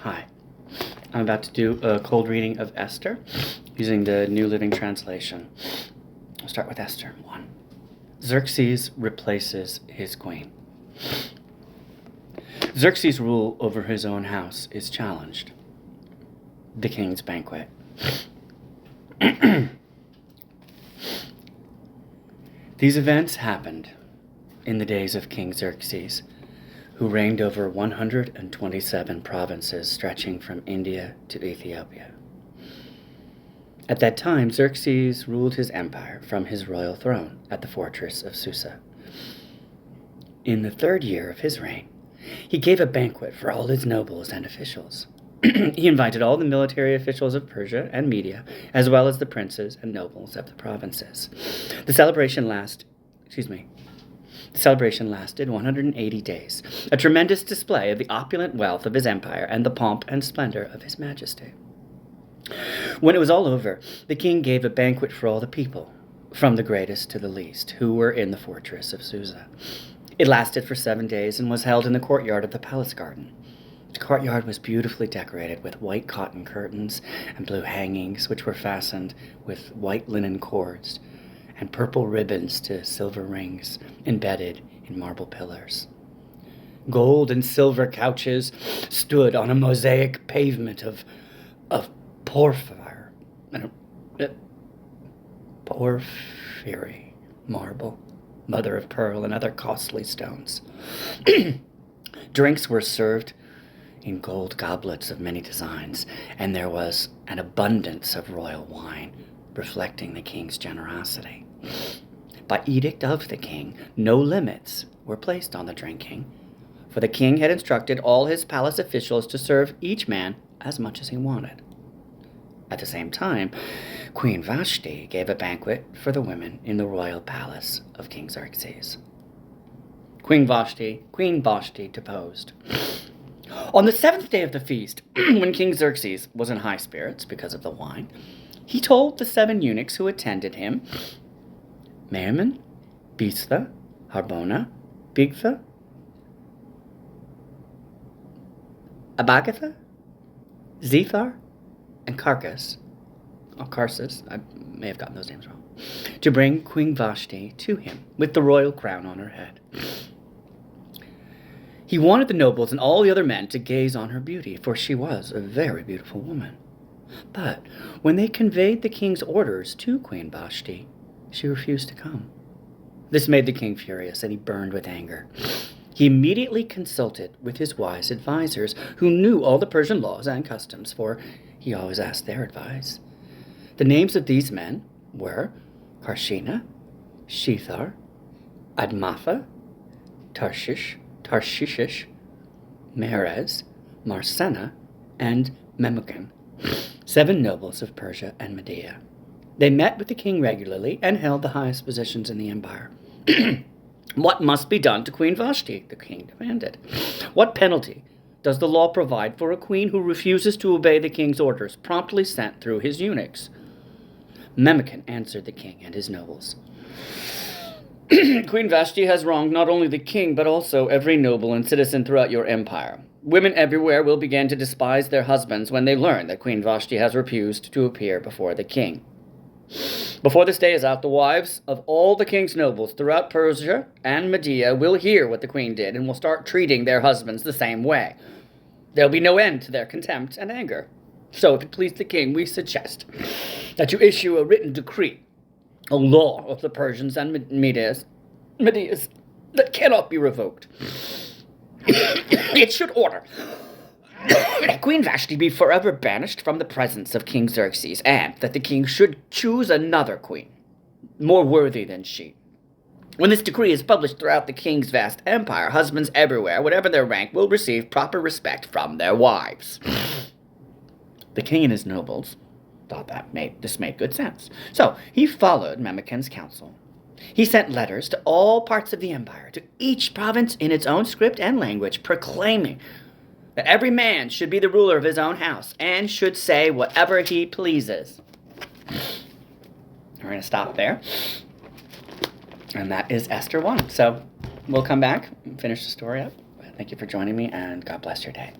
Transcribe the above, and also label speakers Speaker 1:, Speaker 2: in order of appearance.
Speaker 1: Hi. I'm about to do a cold reading of Esther using the New Living Translation. I'll start with Esther 1. Xerxes replaces his queen. Xerxes' rule over his own house is challenged. The king's banquet. These events happened in the days of King Xerxes, who reigned over 127 provinces stretching from India to Ethiopia. At that time, Xerxes ruled his empire from his royal throne at the fortress of Susa. In the 3rd year of his reign, he gave a banquet for all his nobles and officials. He invited all the military officials of Persia and Media, as well as the princes and nobles of the provinces. The celebration lasted 180 days, a tremendous display of the opulent wealth of his empire and the pomp and splendor of his majesty. When it was all over, the king gave a banquet for all the people, from the greatest to the least, who were in the fortress of Susa. It lasted for 7 days and was held in the courtyard of the palace garden. The courtyard was beautifully decorated with white cotton curtains and blue hangings, which were fastened with white linen cords, and purple ribbons to silver rings embedded in marble pillars. Gold and silver couches stood on a mosaic pavement of porphyry marble, mother of pearl, and other costly stones. Drinks were served in gold goblets of many designs, and there was an abundance of royal wine, reflecting the king's generosity. By edict of the king, no limits were placed on the drinking, for the king had instructed all his palace officials to serve each man as much as he wanted. At the same time, Queen Vashti gave a banquet for the women in the royal palace of King Xerxes. Queen Vashti deposed. On the 7th day of the feast, when King Xerxes was in high spirits because of the wine, he told the 7 eunuchs who attended him, Mehuman, Biztha, Harbona, Bigtha, Abagatha, Zethar, and Carcas, I may have gotten those names wrong, to bring Queen Vashti to him with the royal crown on her head. He wanted the nobles and all the other men to gaze on her beauty, for she was a very beautiful woman. But when they conveyed the king's orders to Queen Vashti, she refused to come. This made the king furious, and he burned with anger. He immediately consulted with his wise advisors, who knew all the Persian laws and customs, for he always asked their advice. The names of these men were Karshina, Shethar, Admatha, Tarshish, Meres, Marsena, and Memucan, 7 nobles of Persia and Media. They met with the king regularly and held the highest positions in the empire. What must be done to Queen Vashti? The king demanded. What penalty does the law provide for a queen who refuses to obey the king's orders, promptly sent through his eunuchs? Memucan answered the king and his nobles. Queen Vashti has wronged not only the king, but also every noble and citizen throughout your empire. Women everywhere will begin to despise their husbands when they learn that Queen Vashti has refused to appear before the king. Before this day is out, the wives of all the king's nobles throughout Persia and Media will hear what the queen did and will start treating their husbands the same way. There'll be no end to their contempt and anger. So, if it please the king, we suggest that you issue a written decree, a law of the Persians and Medias that cannot be revoked. It should order that Queen Vashti be forever banished from the presence of King Xerxes, and that the king should choose another queen, more worthy than she. When this decree is published throughout the king's vast empire, husbands everywhere, whatever their rank, will receive proper respect from their wives. The king and his nobles thought this made good sense. So he followed Memucan's counsel. He sent letters to all parts of the empire, to each province in its own script and language, proclaiming that every man should be the ruler of his own house and should say whatever he pleases. We're going to stop there. And that is Esther 1. So we'll come back and finish the story up. Thank you for joining me, and God bless your day.